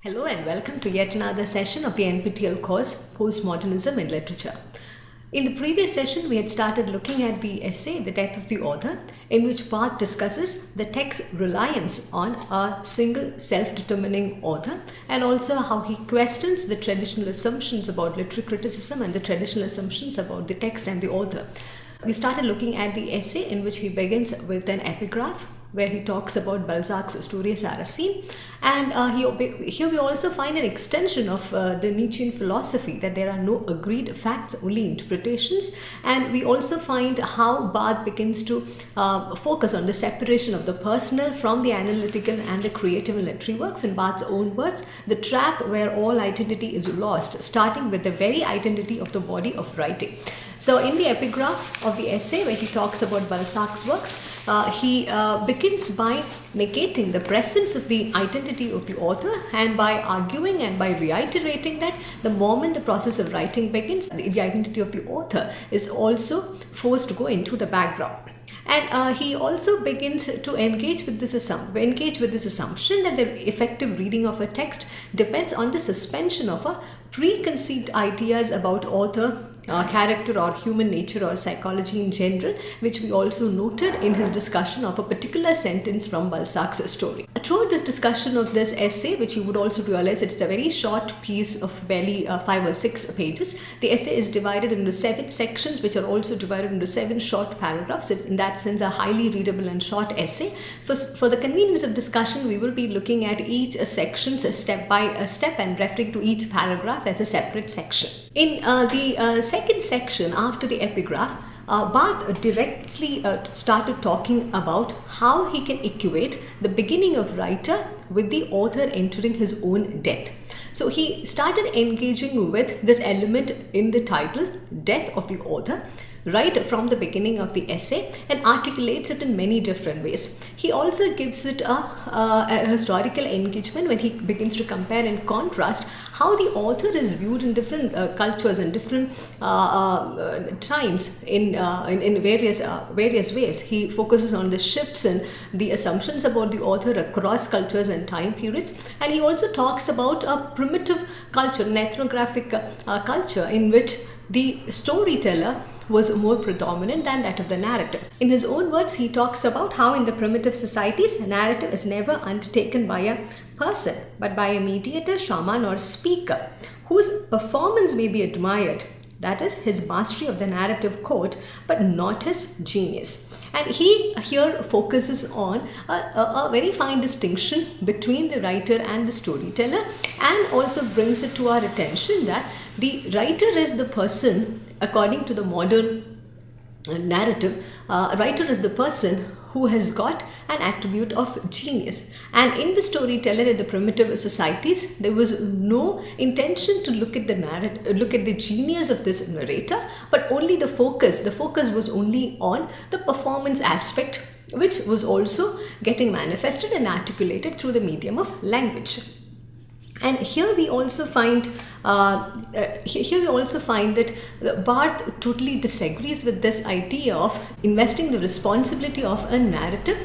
Hello and welcome to yet another session of the NPTEL course Postmodernism in Literature. In the previous session, we had started looking at the essay The Death of the Author, in which Barthes discusses the text's reliance on a single self-determining author and also how he questions the traditional assumptions about literary criticism and the traditional assumptions about the text and the author. We started looking at the essay in which he begins with an epigraph where he talks about Balzac's Storia Saracine, and here we also find an extension of the Nietzschean philosophy that there are no agreed facts, only interpretations, and we also find how Barthes begins to focus on the separation of the personal from the analytical and the creative in literary works. In Barthes' own words, the trap where all identity is lost, starting with the very identity of the body of writing. So in the epigraph of the essay where he talks about Balzac's works, he begins by negating the presence of the identity of the author and by arguing and by reiterating that the moment the process of writing begins, the identity of the author is also forced to go into the background. And he also begins to engage with this assumption that the effective reading of a text depends on the suspension of a preconceived ideas about author, character or human nature or psychology in general, which we also noted in his discussion of a particular sentence from Balzac's story. Throughout this discussion of this essay, which you would also realize it's a very short piece of barely 5 or 6 pages, the essay is divided into 7 sections which are also divided into 7 short paragraphs. It's in that sense a highly readable and short essay. For the convenience of discussion, we will be looking at each section step by step and referring to each paragraph as a separate section. In the second section after the epigraph, Barthes directly started talking about how he can equate the beginning of writer with the author entering his own death. So he started engaging with this element in the title, Death of the Author, right from the beginning of the essay and articulates it in many different ways. He also gives it a historical engagement when he begins to compare and contrast how the author is viewed in different cultures and different times in various ways. He focuses on the shifts in the assumptions about the author across cultures and time periods, and he also talks about a primitive culture, an ethnographic culture in which the storyteller was more predominant than that of the narrative. In his own words, he talks about how in the primitive societies, a narrative is never undertaken by a person, but by a mediator, shaman or speaker, whose performance may be admired. That is his mastery of the narrative code, but not his genius. And he here focuses on a very fine distinction between the writer and the storyteller, and also brings it to our attention that the writer is the person, according to the modern narrative, writer is the person who has got an attribute of genius. And in the storyteller in the primitive societies, there was no intention to look at the genius of this narrator, but only the focus was only on the performance aspect, which was also getting manifested and articulated through the medium of language. And here we also find that Barthes totally disagrees with this idea of investing the responsibility of a narrative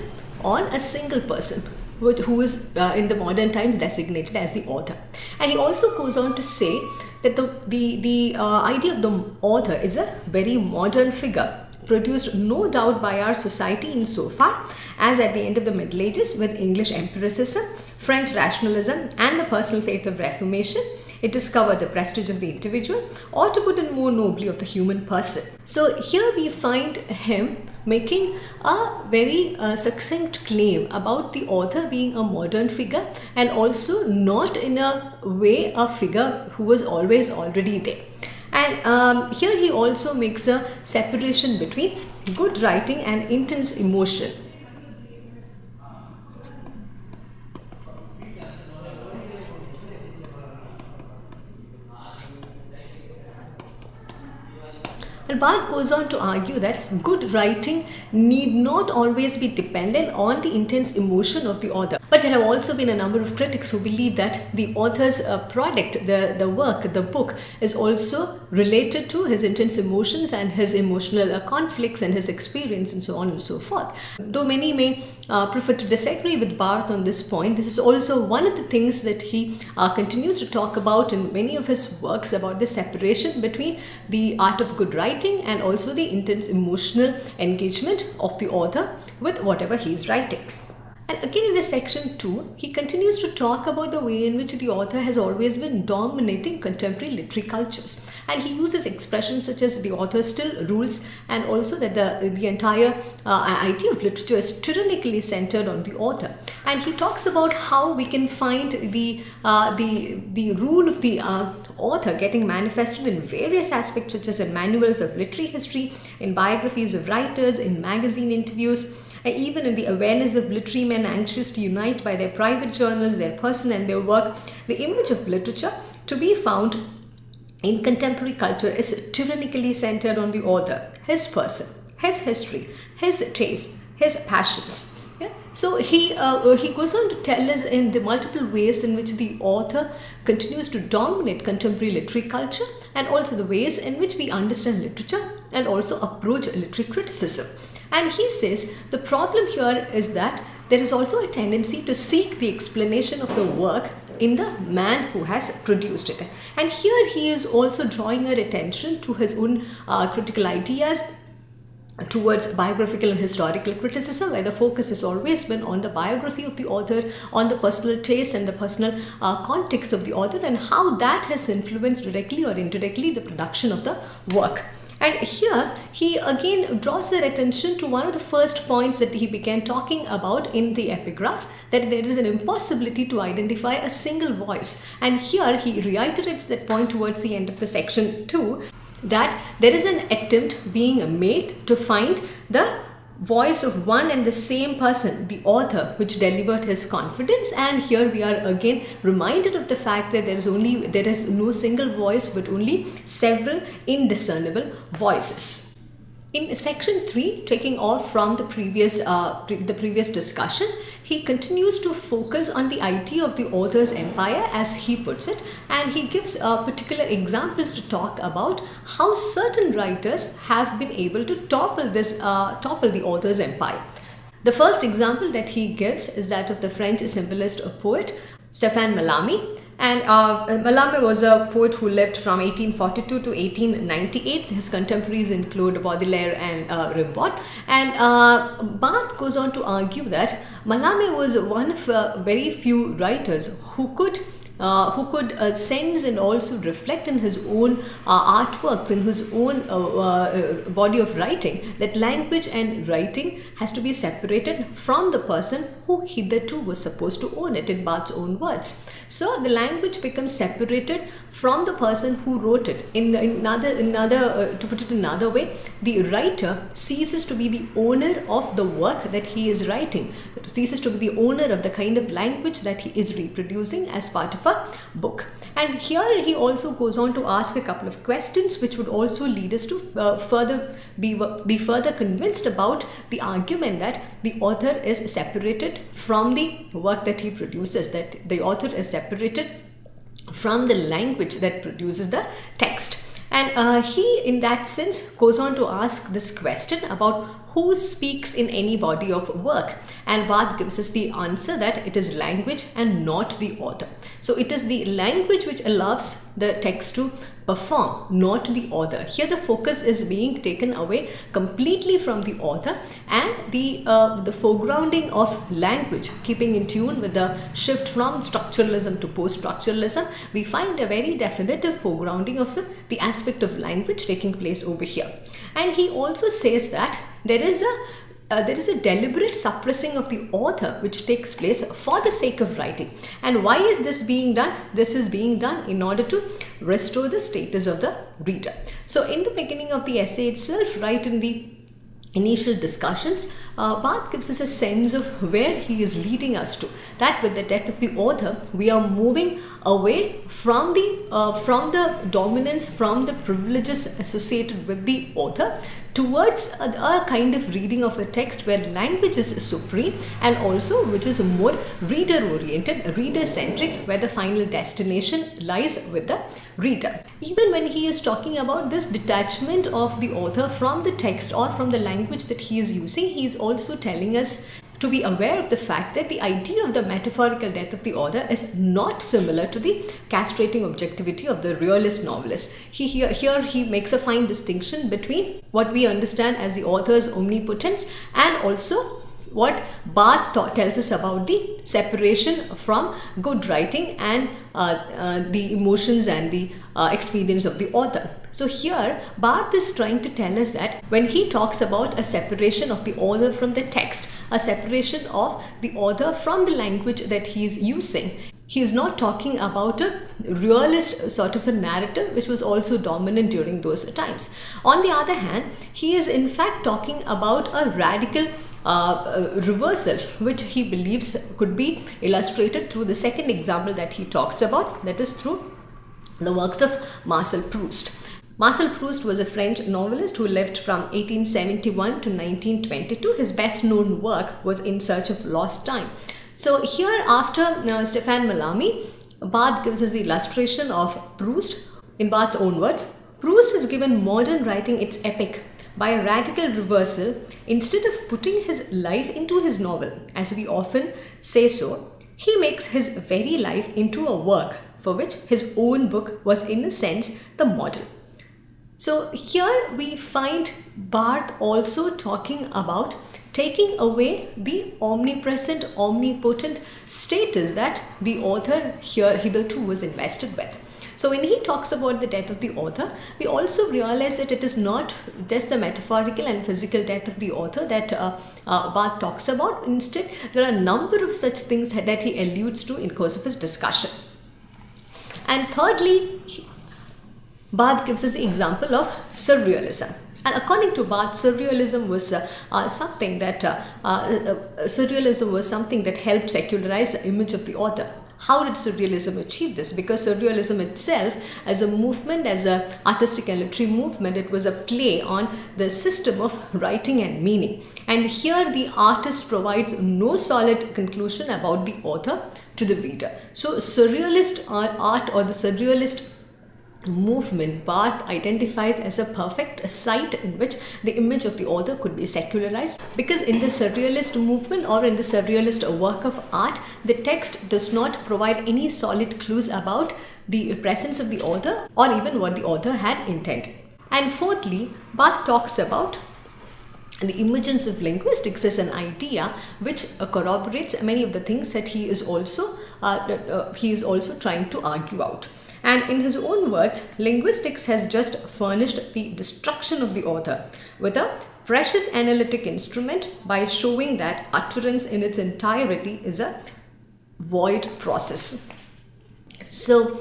on a single person, who is in the modern times designated as the author. And he also goes on to say that the idea of the author is a very modern figure, produced no doubt by our society insofar as at the end of the Middle Ages, with English empiricism, French rationalism and the personal faith of Reformation, it discovered the prestige of the individual, or to put it more nobly, of the human person. So here we find him making a very succinct claim about the author being a modern figure, and also not in a way a figure who was always already there. And here he also makes a separation between good writing and intense emotion. And Barth goes on to argue that good writing need not always be dependent on the intense emotion of the author. But there have also been a number of critics who believe that the author's product, the work, the book, is also related to his intense emotions and his emotional conflicts and his experience and so on and so forth. Though many may prefer to disagree with Barth on this point, this is also one of the things that he continues to talk about in many of his works, about the separation between the art of good writing and also the intense emotional engagement of the author with whatever he is writing. And again in this section 2, he continues to talk about the way in which the author has always been dominating contemporary literary cultures. And he uses expressions such as the author still rules, and also that the entire idea of literature is tyrannically centered on the author. And he talks about how we can find the rule of the author getting manifested in various aspects, such as in manuals of literary history, in biographies of writers, in magazine interviews, even in the awareness of literary men anxious to unite by their private journals, their person and their work. The image of literature to be found in contemporary culture is tyrannically centered on the author, his person, his history, his taste, his passions. Yeah? So he goes on to tell us in the multiple ways in which the author continues to dominate contemporary literary culture, and also the ways in which we understand literature and also approach literary criticism. And he says the problem here is that there is also a tendency to seek the explanation of the work in the man who has produced it. And here he is also drawing our attention to his own critical ideas towards biographical and historical criticism, where the focus has always been on the biography of the author, on the personal taste and the personal context of the author, and how that has influenced directly or indirectly the production of the work. And here he again draws their attention to one of the first points that he began talking about in the epigraph, that there is an impossibility to identify a single voice. And here he reiterates that point towards the end of the section 2, that there is an attempt being made to find the voice of one and the same person, the author, which delivered his confidence. And here we are again reminded of the fact that there is no single voice, but only several indiscernible voices. In section 3, taking off from the previous discussion, he continues to focus on the idea of the author's empire, as he puts it, and he gives particular examples to talk about how certain writers have been able to topple the author's empire. The first example that he gives is that of the French symbolist poet Stéphane Mallarmé. And Mallarmé was a poet who lived from 1842 to 1898. His contemporaries include Baudelaire and Rimbaud. And Barth goes on to argue that Mallarmé was one of very few writers who could sense and also reflect in his own artworks, in his own body of writing, that language and writing has to be separated from the person who hitherto was supposed to own it, in Barth's own words. So the language becomes separated from the person who wrote it. To put it another way, the writer ceases to be the owner of the work that he is writing, ceases to be the owner of the kind of language that he is reproducing as part of a book. And here he also goes on to ask a couple of questions which would also lead us to be further convinced about the argument that the author is separated from the work that he produces, that the author is separated from the language that produces the text. And he, in that sense, goes on to ask this question about who speaks in any body of work. And Barth gives us the answer that it is language and not the author. So it is the language which allows the text to perform, not the author. Here the focus is being taken away completely from the author, and the foregrounding of language, keeping in tune with the shift from structuralism to post-structuralism, we find a very definitive foregrounding of the aspect of language taking place over here. And he also says that there is a deliberate suppressing of the author which takes place for the sake of writing. And why is this being done? This is being done in order to restore the status of the reader. So in the beginning of the essay itself, right in the initial discussions, Barth gives us a sense of where he is leading us to. That with the death of the author, we are moving away from the dominance, from the privileges associated with the author, towards a kind of reading of a text where language is supreme, and also which is more reader oriented, reader centric, where the final destination lies with the reader. Even when he is talking about this detachment of the author from the text or from the language that he is using, he is also telling us to be aware of the fact that the idea of the metaphorical death of the author is not similar to the castrating objectivity of the realist novelist. Here he makes a fine distinction between what we understand as the author's omnipotence and also what Barth tells us about the separation from good writing and the emotions and the experience of the author. So here Barth is trying to tell us that when he talks about a separation of the author from the text, a separation of the author from the language that he is using, he is not talking about a realist sort of a narrative which was also dominant during those times. On the other hand, he is in fact talking about a radical reversal which he believes could be illustrated through the second example that he talks about, that is through the works of Marcel Proust. Marcel Proust was a French novelist who lived from 1871 to 1922. His best known work was In Search of Lost Time. So here after Stéphane Mallarmé, Barth gives us the illustration of Proust. In Barth's own words, Proust has given modern writing its epic by a radical reversal. Instead of putting his life into his novel, as we often say so, he makes his very life into a work for which his own book was in a sense the model. So here we find Barth also talking about taking away the omnipresent, omnipotent status that the author here hitherto was invested with. So when he talks about the death of the author, we also realize that it is not just the metaphorical and physical death of the author that Barth talks about. Instead, there are a number of such things that he alludes to in course of his discussion. And thirdly, Barth gives us the example of surrealism. And according to Barth, surrealism was something that helped secularize the image of the author. How did surrealism achieve this? Because surrealism itself, as a movement, as an artistic and literary movement, it was a play on the system of writing and meaning. And here the artist provides no solid conclusion about the author to the reader. So surrealist art or the surrealist movement, Barth identifies as a perfect site in which the image of the author could be secularized, because in the surrealist movement or in the surrealist work of art, the text does not provide any solid clues about the presence of the author or even what the author had intended. And fourthly, Barth talks about the emergence of linguistics as an idea which corroborates many of the things that he is also trying to argue out. And in his own words, linguistics has just furnished the destruction of the author with a precious analytic instrument by showing that utterance in its entirety is a void process. So,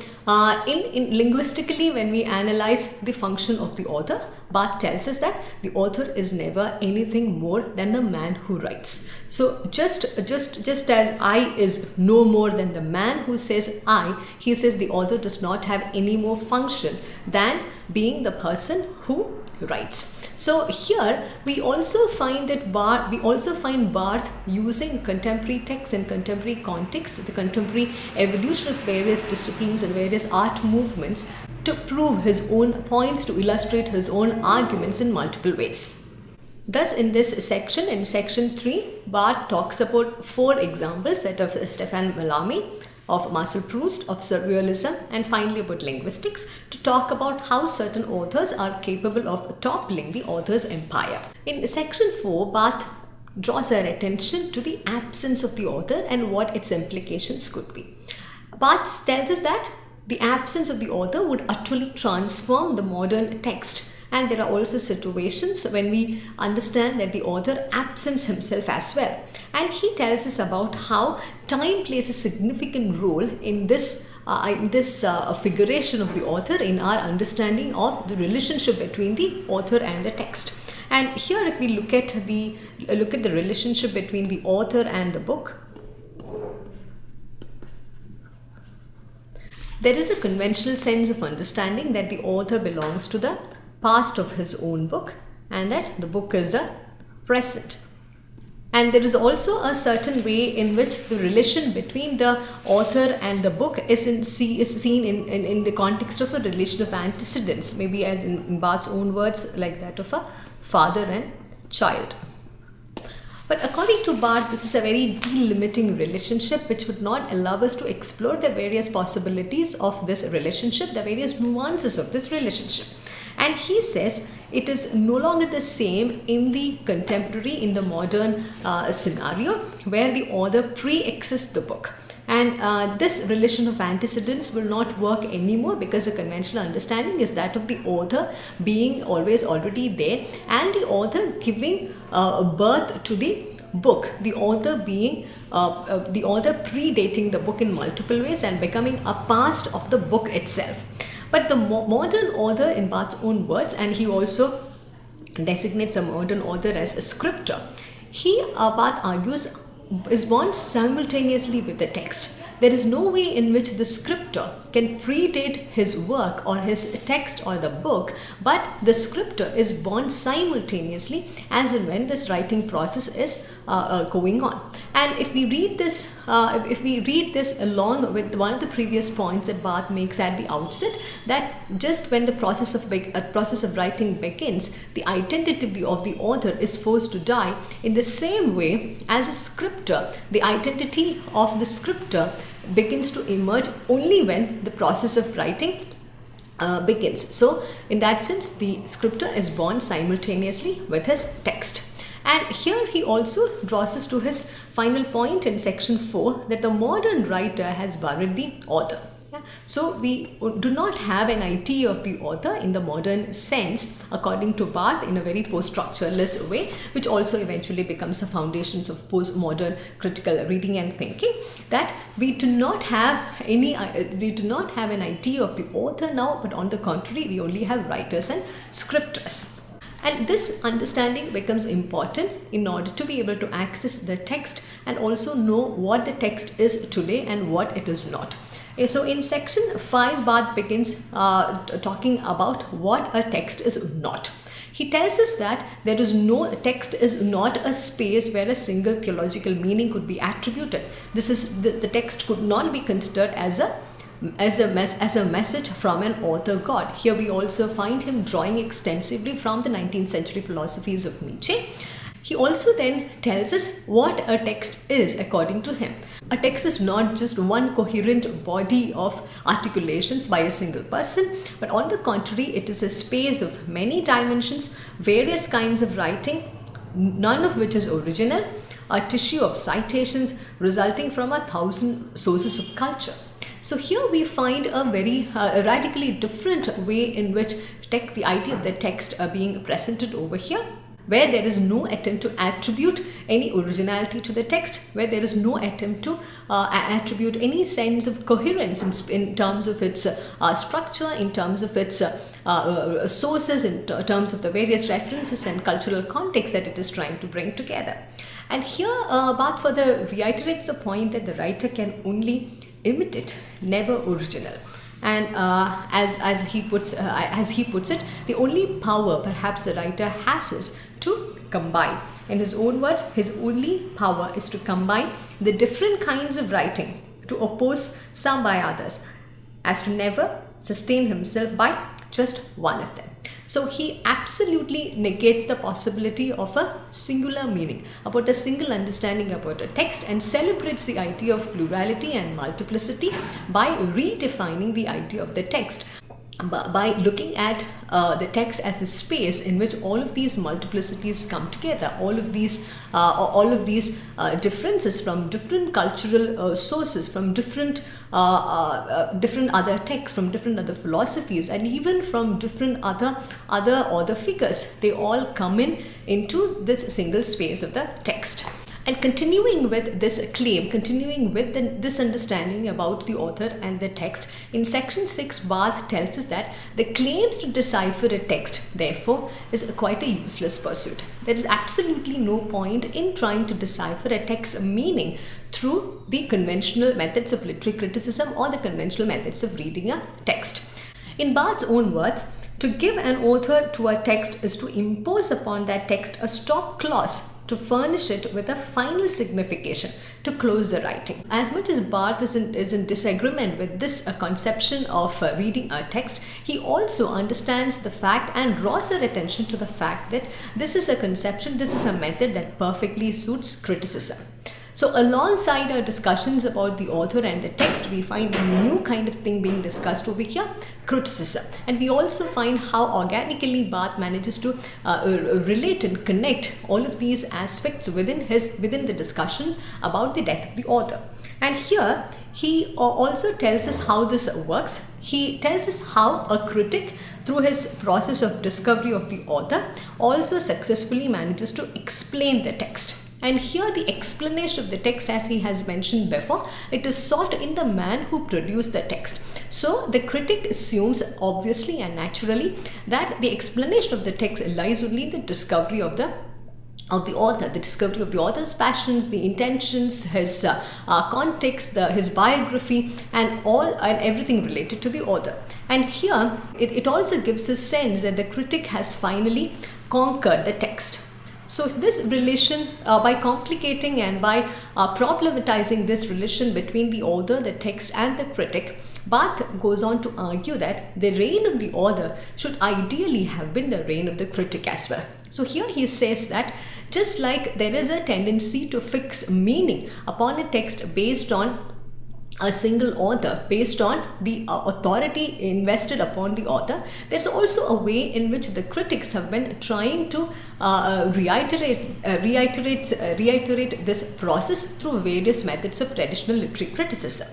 in linguistically, when we analyze the function of the author, Barth tells us that the author is never anything more than the man who writes. So just as I is no more than the man who says I, he says the author does not have any more function than being the person who writes. So here we also find that Barth using contemporary texts and contemporary contexts, the contemporary evolution of various disciplines and various art movements to prove his own points, to illustrate his own arguments in multiple ways. Thus, in this section, in section 3, Barth talks about 4 examples, that of Stéphane Mallarmé, of Marcel Proust, of surrealism, and finally about linguistics, to talk about how certain authors are capable of toppling the author's empire. In section 4, Barth draws our attention to the absence of the author and what its implications could be. Barth tells us that the absence of the author would utterly transform the modern text. And there are also situations when we understand that the author absents himself as well. And he tells us about how time plays a significant role in this figuration of the author in our understanding of the relationship between the author and the text. And here, if we look at the relationship between the author and the book, there is a conventional sense of understanding that the author belongs to the past of his own book and that the book is a present. And there is also a certain way in which the relation between the author and the book is seen in the context of a relation of antecedents, maybe as in Barth's own words, like that of a father and child. But according to Barth, this is a very delimiting relationship which would not allow us to explore the various possibilities of this relationship, the various nuances of this relationship. And he says it is no longer the same in the contemporary, in the modern scenario where the author pre-exists the book. And this relation of antecedents will not work anymore, because the conventional understanding is that of the author being always already there and the author giving birth to the book, the author being the author predating the book in multiple ways and becoming a past of the book itself. But the modern author, in Barth's own words, and he also designates a modern author as a scripter, Barth argues, is born simultaneously with the text. There is no way in which the scripter can predate his work or his text or the book, but the scripter is born simultaneously as and when this writing process is going on. And if we read this along with one of the previous points that Barth makes at the outset, that just when the process of writing begins, the identity of the author is forced to die. In the same way, as a scripter, the identity of the scripter begins to emerge only when the process of writing begins. So in that sense, the scripter is born simultaneously with his text. And here he also draws us to his final point in section 4, that the modern writer has buried the author. So we do not have an idea of the author in the modern sense, according to Barth, in a very post-structuralist way, which also eventually becomes the foundations of postmodern critical reading and thinking, that we do not have an idea of the author now, but on the contrary, we only have writers and scriptors. And this understanding becomes important in order to be able to access the text and also know what the text is today and what it is not. So in section 5, Barth begins talking about what a text is not. He tells us that text is not a space where a single theological meaning could be attributed. The text could not be considered as a message from an author god. Here we also find him drawing extensively from the 19th century philosophies of Nietzsche. He also then tells us what a text is according to him. A text is not just one coherent body of articulations by a single person, but on the contrary, it is a space of many dimensions, various kinds of writing, none of which is original, a tissue of citations resulting from 1,000 sources of culture. So here we find a very radically different way in which the idea of the text are being presented over here, where there is no attempt to attribute any originality to the text, where there is no attempt to attribute any sense of coherence in terms of its structure, in terms of its sources, in terms of the various references and cultural context that it is trying to bring together. And here Barth further reiterates the point that the writer can only imitate, never original. And as he puts it, the only power perhaps the writer has is to combine. In his own words, his only power is to combine the different kinds of writing, to oppose some by others, as to never sustain himself by just one of them. So he absolutely negates the possibility of a singular meaning, about a single understanding about a text, and celebrates the idea of plurality and multiplicity by redefining the idea of the text, by looking at the text as a space in which all of these multiplicities come together, all of these differences from different cultural sources, from different other texts, from different other philosophies, and even from different other figures, they all come into this single space of the text. And continuing with this claim, continuing with this understanding about the author and the text, in section 6, Barth tells us that the claims to decipher a text, therefore, is quite a useless pursuit. There is absolutely no point in trying to decipher a text's meaning through the conventional methods of literary criticism or the conventional methods of reading a text. In Barth's own words, to give an author to a text is to impose upon that text a stop clause to furnish it with a final signification to close the writing. As much as Barth is in disagreement with this conception of reading a text, he also understands the fact and draws our attention to the fact that this is a conception, this is a method that perfectly suits criticism. So alongside our discussions about the author and the text, we find a new kind of thing being discussed over here, criticism. And we also find how organically Barth manages to relate and connect all of these aspects within the discussion about the death of the author. And here he also tells us how this works. He tells us how a critic, through his process of discovery of the author, also successfully manages to explain the text. And here the explanation of the text, as he has mentioned before, it is sought in the man who produced the text. So the critic assumes obviously and naturally that the explanation of the text lies only in the discovery of the author, the discovery of the author's passions, the intentions, his context, his biography, and everything related to the author. And here it also gives a sense that the critic has finally conquered the text. So this relation, by complicating and by problematizing this relation between the author, the text, and the critic, Barth goes on to argue that the reign of the author should ideally have been the reign of the critic as well. So here he says that just like there is a tendency to fix meaning upon a text based on a single author, based on the authority invested upon the author, there's also a way in which the critics have been trying to reiterate this process through various methods of traditional literary criticism.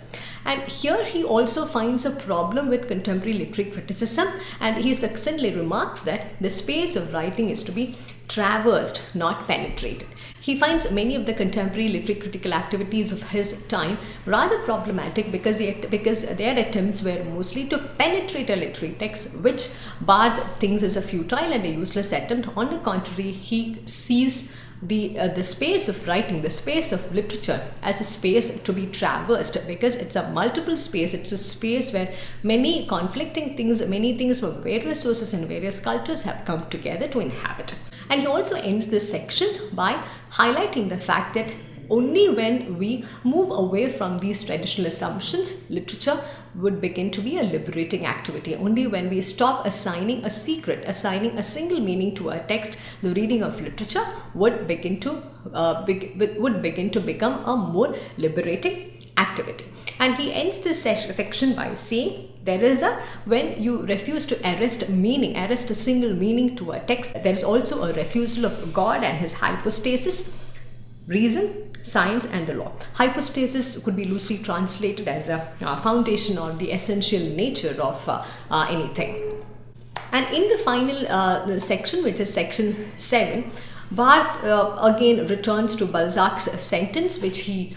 And here he also finds a problem with contemporary literary criticism, and he succinctly remarks that the space of writing is to be traversed, not penetrated. He finds many of the contemporary literary critical activities of his time rather problematic because their attempts were mostly to penetrate a literary text, which Barth thinks is a futile and a useless attempt. On the contrary, he sees the space of writing, the space of literature, as a space to be traversed, because it's a multiple space. It's a space where many conflicting things, many things from various sources and various cultures have come together to inhabit. And he also ends this section by highlighting the fact that only when we move away from these traditional assumptions, literature would begin to be a liberating activity. Only when we stop assigning a single meaning to a text, the reading of literature would begin to become a more liberating activity. And he ends this section by saying, when you refuse to arrest a single meaning to a text, there is also a refusal of God and his hypostasis, reason, science, and the law. Hypostasis could be loosely translated as a foundation or the essential nature of anything. And in the final section, which is section 7, Barth again returns to Balzac's sentence, which he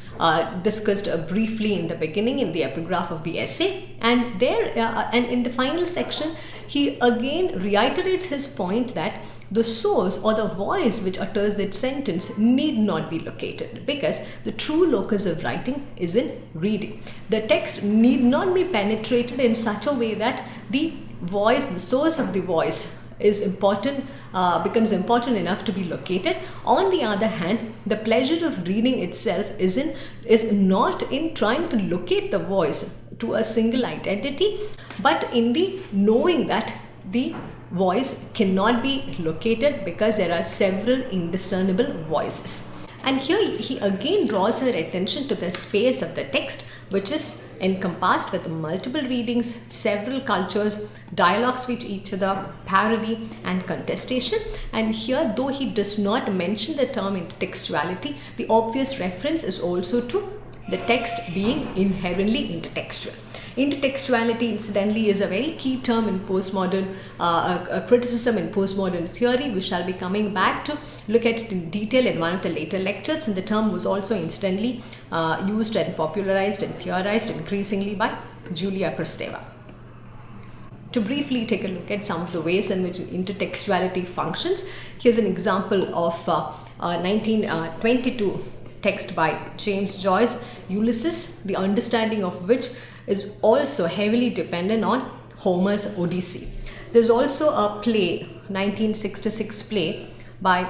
discussed briefly in the beginning in the epigraph of the essay. And and in the final section, he again reiterates his point that the source or the voice which utters that sentence need not be located, because the true locus of writing is in reading. The text need not be penetrated in such a way that the voice, the source of the voice, becomes important enough to be located. On the other hand, the pleasure of reading itself is not in trying to locate the voice to a single identity, but in the knowing that the voice cannot be located because there are several indiscernible voices. And here he again draws our attention to the space of the text, which is encompassed with multiple readings, several cultures, dialogues with each other, parody and contestation. And here, though he does not mention the term intertextuality, the obvious reference is also to the text being inherently intertextual. Intertextuality, incidentally, is a very key term in postmodern criticism in postmodern theory. We shall be coming back to look at it in detail in one of the later lectures, and the term was also incidentally used and popularized and theorized increasingly by Julia Kristeva. To briefly take a look at some of the ways in which intertextuality functions, here's an example of 1922 text by James Joyce, Ulysses, the understanding of which is also heavily dependent on Homer's Odyssey. There's also a play, 1966 play by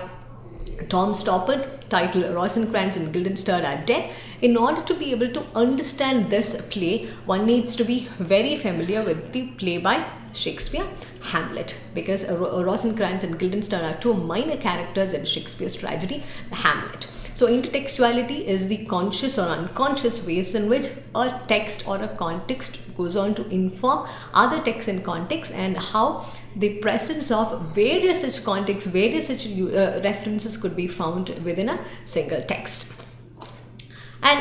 Tom Stoppard, titled Rosencrantz and Guildenstern Are Dead. In order to be able to understand this play, one needs to be very familiar with the play by Shakespeare, Hamlet, because Rosencrantz and Guildenstern are two minor characters in Shakespeare's tragedy, Hamlet. So intertextuality is the conscious or unconscious ways in which a text or a context goes on to inform other texts and contexts, and how the presence of various such contexts, various such references could be found within a single text. And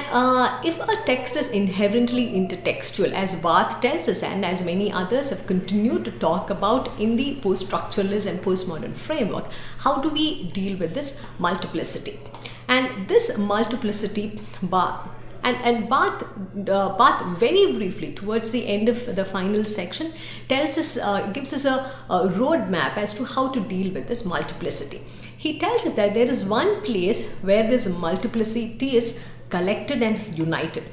if a text is inherently intertextual, as Barth tells us and as many others have continued to talk about in the post-structuralist and postmodern framework, how do we deal with this multiplicity? And this multiplicity, Barth very briefly towards the end of the final section tells us, gives us a roadmap as to how to deal with this multiplicity. He tells us that there is one place where this multiplicity is collected and united.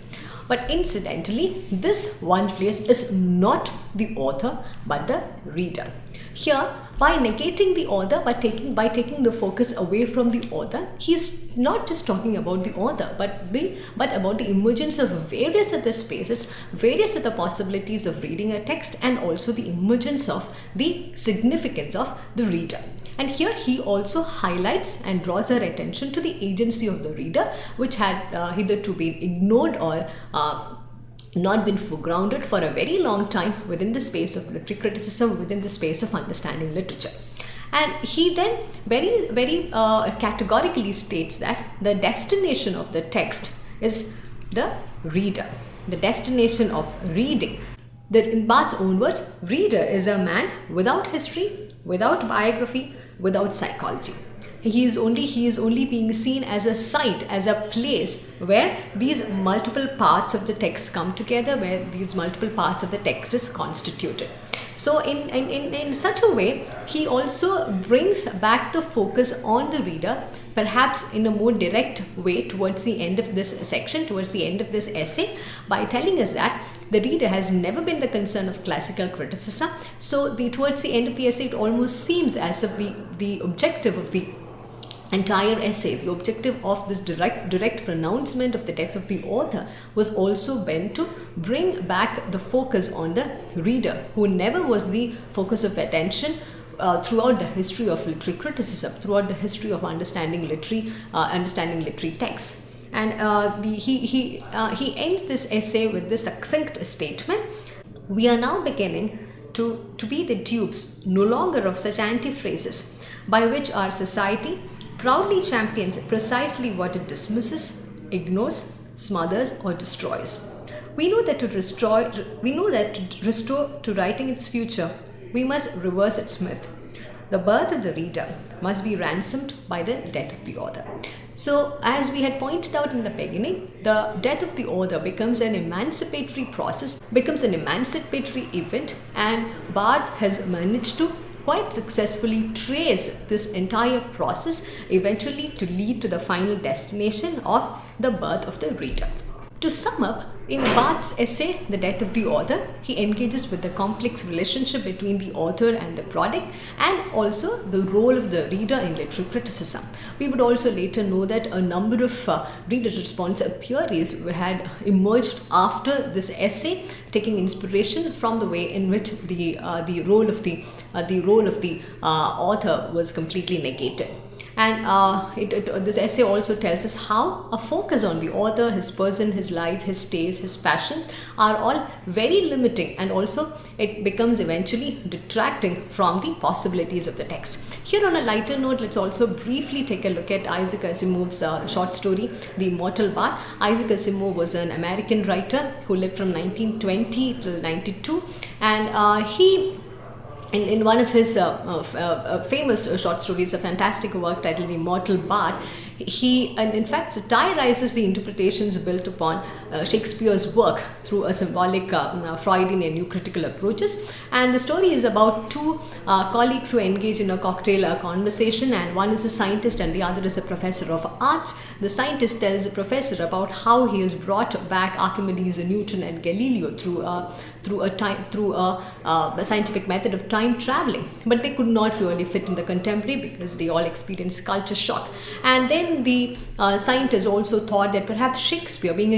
But incidentally, this one place is not the author but the reader. Here, by negating the author, by taking the focus away from the author, he is not just talking about the author, but about the emergence of various other spaces, various other possibilities of reading a text, and also the emergence of the significance of the reader. And here he also highlights and draws our attention to the agency of the reader, which had hitherto been ignored or not been foregrounded for a very long time within the space of literary criticism, within the space of understanding literature. And he then very categorically states that the destination of the text is the reader, the destination of reading. In Barth's own words, reader is a man without history, without biography, without psychology. He is only being seen as a site, as a place where these multiple parts of the text come together, where these multiple parts of the text is constituted. So in such a way, he also brings back the focus on the reader, perhaps in a more direct way towards the end of this section, towards the end of this essay, by telling us that the reader has never been the concern of classical criticism. So towards the end of the essay, it almost seems as if the objective of the entire essay, the objective of this direct pronouncement of the death of the author, was also bent to bring back the focus on the reader, who never was the focus of attention throughout the history of literary criticism, throughout the history of understanding literary texts. And he ends this essay with this succinct statement: "We are now beginning to be the dupes no longer of such antiphrases by which our society proudly champions precisely what it dismisses, ignores, smothers, or destroys. We know that to restore to writing its future, we must reverse its myth. The birth of the reader must be ransomed by the death of the author." So, as we had pointed out in the beginning, the death of the author becomes an emancipatory process, becomes an emancipatory event, and Barth has managed to quite successfully trace this entire process, eventually to lead to the final destination of the birth of the reader. To sum up, in Barth's essay, The Death of the Author, he engages with the complex relationship between the author and the product, and also the role of the reader in literary criticism. We would also later know that a number of reader responsive theories had emerged after this essay, taking inspiration from the way in which the role of the author was completely negated. And this essay also tells us how a focus on the author, his person, his life, his taste, his passion are all very limiting, and also it becomes eventually detracting from the possibilities of the text. Here on a lighter note, let's also briefly take a look at Isaac Asimov's short story, The Immortal Bard. Isaac Asimov was an American writer who lived from 1920 till 92, and he in one of his famous short stories, a fantastic work titled The Immortal Bard, he in fact satirizes the interpretations built upon Shakespeare's work through a symbolic Freudian and new critical approaches. And the story is about two colleagues who engage in a cocktail conversation, and one is a scientist and the other is a professor of arts. The scientist tells the professor about how he has brought back Archimedes, Newton and Galileo through a scientific method of time traveling, but they could not really fit in the contemporary because they all experienced culture shock. And then the scientist also thought that perhaps Shakespeare, being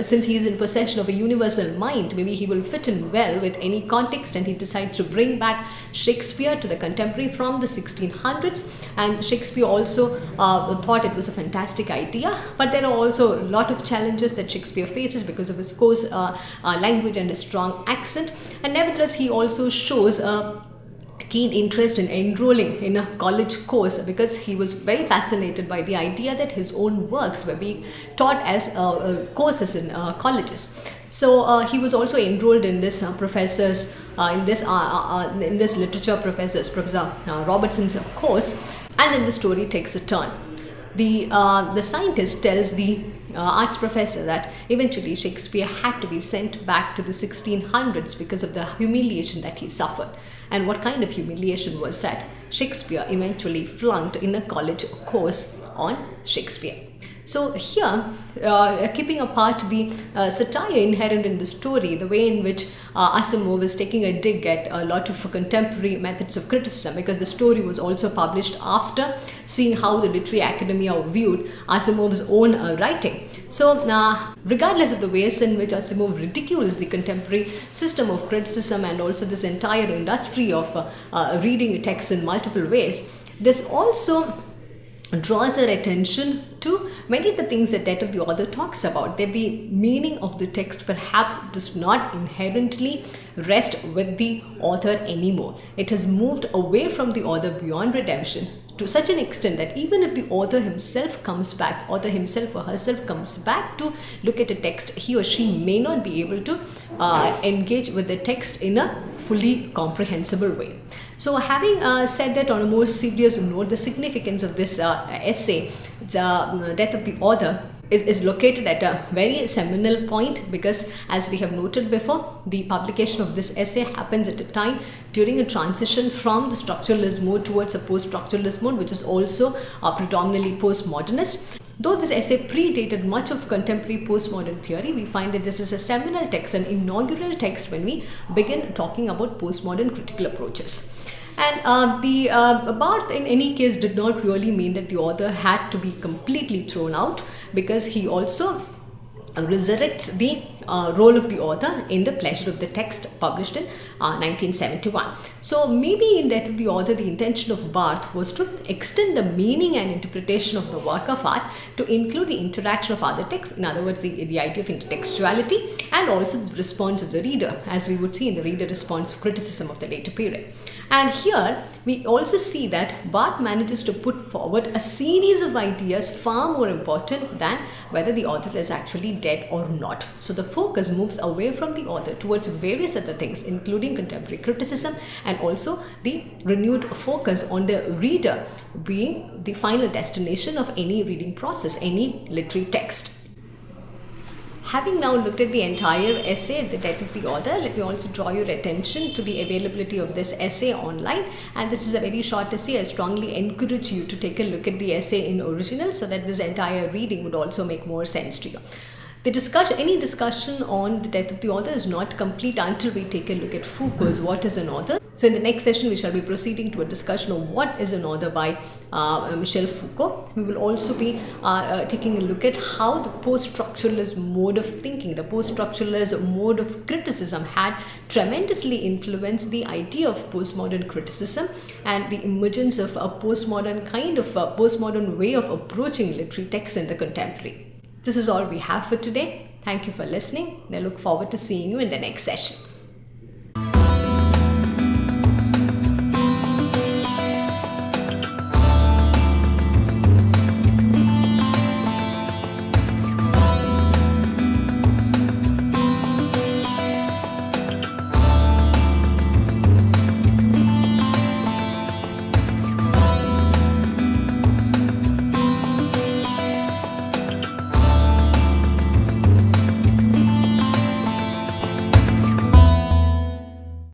since he is in possession of a universal mind, maybe he will fit in well with any context, and he decides to bring back Shakespeare to the contemporary from the 1600s. And Shakespeare also thought it was a fantastic idea, but there are also a lot of challenges that Shakespeare faces because of his coarse language and his strong accent. And nevertheless, he also shows a keen interest in enrolling in a college course because he was very fascinated by the idea that his own works were being taught as courses in colleges. So he was also enrolled in this in this literature Professor Robertson's course, and then the story takes a turn. The scientist tells the arts professor that eventually Shakespeare had to be sent back to the 1600s because of the humiliation that he suffered. And what kind of humiliation was that? Shakespeare eventually flunked in a college course on Shakespeare. So here, keeping apart the satire inherent in the story, the way in which Asimov is taking a dig at a lot of contemporary methods of criticism, because the story was also published after seeing how the literary academia viewed Asimov's own writing. So regardless of the ways in which Asimov ridicules the contemporary system of criticism and also this entire industry of reading texts in multiple ways, this also draws our attention to many of the things that Death of the Author talks about, that the meaning of the text perhaps does not inherently rest with the author anymore. It has moved away from the author beyond redemption to such an extent that even if the author himself or herself comes back to look at a text, he or she may not be able to engage with the text in a fully comprehensible way. So having said that, on a more serious note, the significance of this essay, The Death of the Author, is located at a very seminal point, because as we have noted before, the publication of this essay happens at a time during a transition from the structuralist mode towards a post-structuralist mode, which is also predominantly postmodernist. Though this essay predated much of contemporary postmodern theory, we find that this is a seminal text, an inaugural text when we begin talking about postmodern critical approaches. And the Barth in any case did not really mean that the author had to be completely thrown out, because he also resurrects the role of the author in The Pleasure of the Text, published in 1971. So maybe in Death of the Author, the intention of Barth was to extend the meaning and interpretation of the work of art to include the interaction of other texts, in other words, the idea of intertextuality, and also the response of the reader, as we would see in the reader response criticism of the later period. And here we also see that Barth manages to put forward a series of ideas far more important than whether the author is actually dead or not. So the focus moves away from the author towards various other things, including contemporary criticism, and also the renewed focus on the reader being the final destination of any reading process, any literary text. Having now looked at the entire essay, The Death of the Author, let me also draw your attention to the availability of this essay online. And this is a very short essay. I strongly encourage you to take a look at the essay in original so that this entire reading would also make more sense to you. Any discussion on the death of the author is not complete until we take a look at Foucault's What is an Author. So in the next session, we shall be proceeding to a discussion of what is an author by Michel Foucault. We will also be taking a look at how the post-structuralist mode of thinking, the post-structuralist mode of criticism had tremendously influenced the idea of postmodern criticism and the emergence of a postmodern way of approaching literary texts in the contemporary. This is all we have for today. Thank you for listening, and I look forward to seeing you in the next session.